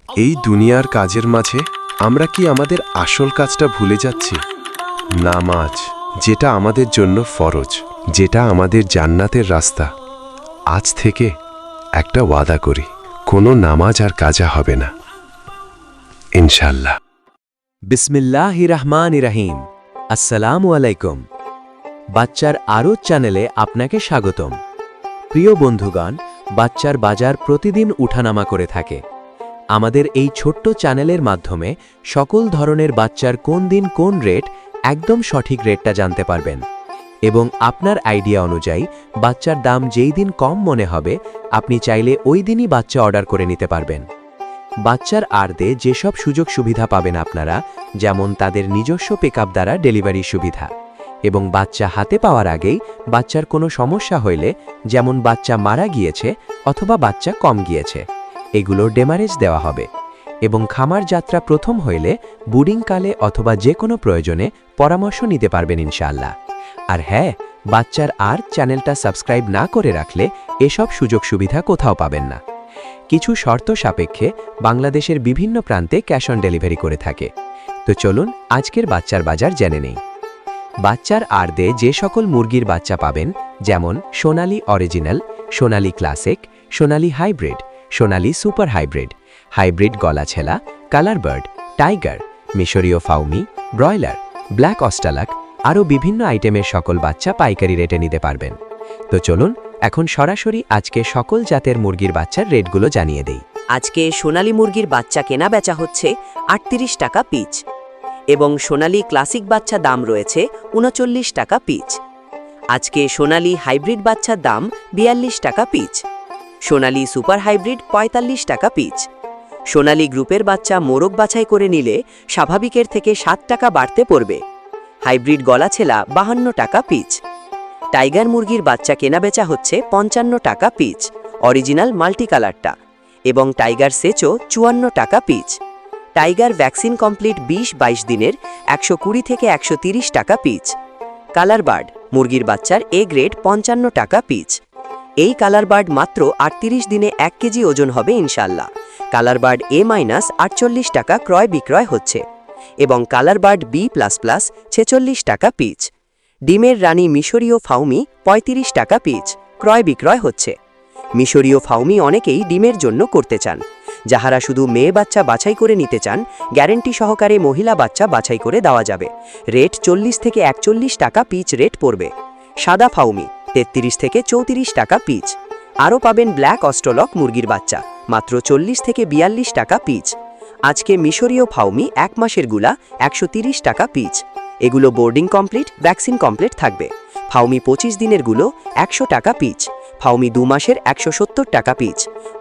এই দুনিয়ার কাজের মাঝে আমরা কি আমাদের আসল কাজটা ভুলে যাচ্ছি? নামাজ, যেটা আমাদের জন্য ফরজ, যেটা আমাদের জান্নাতের রাস্তা। আজ থেকে একটা ওয়াদা করি, কোনো নামাজ আর কাজা হবে না, ইনশাল্লাহ। বিসমিল্লাহির রহমানির রহিম। আসসালামু আলাইকুম। বাচ্চার আরও চ্যানেলে আপনাকে স্বাগতম। প্রিয় বন্ধুগণ, বাচ্চার বাজার প্রতিদিন উঠানামা করে থাকে। আমাদের এই ছোট্ট চ্যানেলের মাধ্যমে সকল ধরনের বাচ্চার কোন দিন কোন রেট, একদম সঠিক রেটটা জানতে পারবেন এবং আপনার আইডিয়া অনুযায়ী বাচ্চার দাম যেই দিন কম মনে হবে আপনি চাইলে ওই দিনই বাচ্চা অর্ডার করে নিতে পারবেন। বাচ্চার আর্দে যেসব সুযোগ সুবিধা পাবেন আপনারা, যেমন তাদের নিজস্ব পিকআপ দ্বারা ডেলিভারি সুবিধা এবং বাচ্চা হাতে পাওয়ার আগেই বাচ্চার কোনো সমস্যা হইলে, যেমন বাচ্চা মারা গিয়েছে অথবা বাচ্চা কম গিয়েছে, এগুলোর ডেমারেজ দেওয়া হবে এবং খামার যাত্রা প্রথম হইলে বুডিংকালে অথবা যে কোনো প্রয়োজনে পরামর্শ নিতে পারবেন ইনশাআল্লাহ। আর হ্যাঁ, বাচ্চার আর চ্যানেলটা সাবস্ক্রাইব না করে রাখলে এসব সুযোগ সুবিধা কোথাও পাবেন না। কিছু শর্ত সাপেক্ষে বাংলাদেশের বিভিন্ন প্রান্তে ক্যাশ অন ডেলিভারি করে থাকে। তো চলুন আজকের বাচ্চার বাজার জেনে নেই। বাচ্চার আর্দে যে সকল মুরগির বাচ্চা পাবেন, যেমন Sonali original, Sonali classic, Sonali hybrid, Sonali super hybrid, hybrid গলাছেলা, কালার বার্ড, টাইগার, মিশরীয় ফাউমি, ব্রয়লার, ব্ল্যাক অস্ট্রালাক, আরও বিভিন্ন আইটেমের সকল বাচ্চা পাইকারি রেটে নিতে পারবেন। তো চলুন এখন সরাসরি আজকে সকল জাতের মুরগির বাচ্চার রেটগুলো জানিয়ে দেই। আজকে সোনালী মুরগির বাচ্চা কেনা বেচা হচ্ছে 38 টাকা পিচ এবং সোনালী ক্লাসিক বাচ্চা দাম রয়েছে 39 টাকা পিচ। আজকে সোনালী হাইব্রিড বাচ্চার দাম 42 টাকা পিচ, সোনালী সুপার হাইব্রিড 45 টাকা পিচ। সোনালী গ্রুপের বাচ্চা মোরগ বাছাই করে নিলে স্বাভাবিকের থেকে 7 টাকা বাড়তে পড়বে। হাইব্রিড গলাছেলা 52 টাকা পিচ। টাইগার মুরগির বাচ্চা কেনাবেচা হচ্ছে 55 টাকা পিচ, অরিজিনাল মাল্টি কালারটা, এবং টাইগার সেচও 54 টাকা পিচ। টাইগার ভ্যাকসিন কমপ্লিট 20-22 দিনের 120 থেকে 130 টাকা পিচ। কালার বার্ড মুরগির বাচ্চার এ গ্রেড 55 টাকা পিচ। এই কালার বার্ড মাত্র 38 দিনে 1 কেজি ওজন হবে ইনশাল্লাহ। কালার বার্ড A-48 টাকা ক্রয় বিক্রয় হচ্ছে এবং কালার বার্ড B++ 46 টাকা পিচ। ডিমের রানী মিশরীয় ফাউমি 35 টাকা পিচ ক্রয় বিক্রয় হচ্ছে। মিশরীয় ফাউমি অনেকেই ডিমের জন্য করতে চান। যাহারা শুধু মেয়ে বাচ্চা বাছাই করে নিতে চান, গ্যারেন্টি সহকারে মহিলা বাচ্চা বাছাই করে দেওয়া যাবে। রেট 40 থেকে 41 টাকা পিচ রেট পড়বে। সাদা ফাউমি 33 থেকে 34 টাকা পিচ। আরও পাবেন ব্ল্যাক অস্ট্রলক মুরগির বাচ্চা মাত্র 40 থেকে 42 টাকা পিচ। আজকে মিশরীয় ফাউমি 1 মাসের গুলা 130 টাকা পিচ। এগুলো বোর্ডিং কমপ্লিট, ভ্যাকসিন কমপ্লিট থাকবে। ফাউমি 25 দিনের গুলো 100 টাকা পিচ। ফাউমি 2 মাসের 170 টাকা পিচ।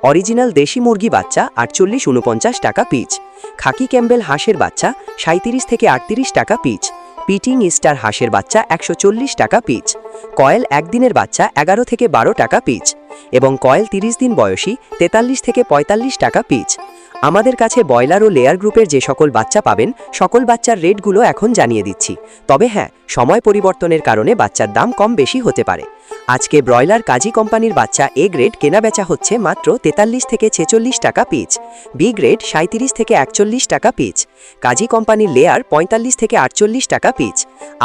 অরিজিনাল দেশি মুরগি বাচ্চা 48-49 টাকা পিচ। খাকি ক্যাম্বেল হাঁসের বাচ্চা 37 থেকে 38 টাকা পিচ। পিটিং স্টার হাঁসের বাচ্চা 140 টাকা পিচ। কয়েল একদিনের বাচ্চা 11 থেকে 12 টাকা পিচ এবং কয়েল 30 দিন বয়সী 43 থেকে 45 টাকা পিচ। আমাদের কাছে ব্রয়লার ও লেয়ার গ্রুপের যে সকল বাচ্চা পাবেন, সকল বাচ্চার রেটগুলো এখন জানিয়ে দিচ্ছি। তবে হ্যাঁ, সময় পরিবর্তনের কারণে বাচ্চার দাম কম বেশি হতে পারে। আজকে ব্রয়লার কাজী কোম্পানির বাচ্চা এ গ্রেড কেনা বেচা হচ্ছে মাত্র 43 থেকে 46 টাকা পিচ, বি গ্রেড 37 থেকে 41 টাকা পিচ, কাজী কোম্পানির লেয়ার 45 থেকে 48 টাকা পিচ,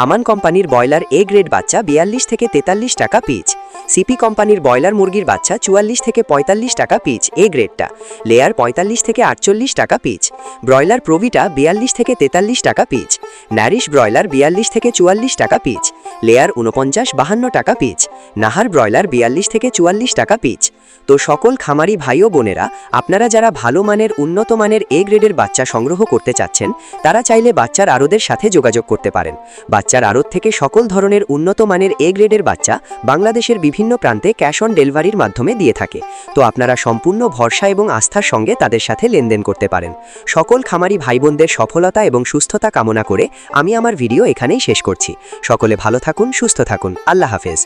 আমান কোম্পানির ব্রয়লার এ গ্রেড বাচ্চা 42 থেকে 43 টাকা পিচ, সিপি কোম্পানির ব্রয়লার মুরগির বাচ্চা 44 থেকে 45 টাকা পিচ এ গ্রেডটা, লেয়ার 45 থেকে 48 টাকা পিচ, ব্রয়লার প্রোভিটা 42 থেকে 43 টাকা পিচ, ন্যারিশ ব্রয়লার 42 থেকে 44 টাকা পিচ, লেয়ার 49-52 টাকা পিচ, নাহার ব্রয়লার 42 থেকে 44 টাকা পিচ। তো সকল খামারি ভাই ও বোনেরা, আপনারা যারা ভালো মানের উন্নত মানের এ গ্রেডের বাচ্চা সংগ্রহ করতে চাচ্ছেন, তারা চাইলে বাচ্চার আড়তের সাথে যোগাযোগ করতে পারেন। বাচ্চার আড়ত থেকে সকল ধরনের উন্নত মানের এ গ্রেডের বাচ্চা বাংলাদেশের বিভিন্ন প্রান্তে ক্যাশ অন ডেলিভারির মাধ্যমে দিয়ে থাকে। তো আপনারা সম্পূর্ণ ভরসা এবং আস্থার সঙ্গে তাদের সাথে লেনদেন করতে পারেন। সকল খামারি ভাই বোনদের সফলতা এবং সুস্থতা কামনা করে আমি আমার ভিডিও এখানেই শেষ করছি। সকলে ভালো থাকুন, সুস্থ থাকুন। আল্লাহ হাফেজ।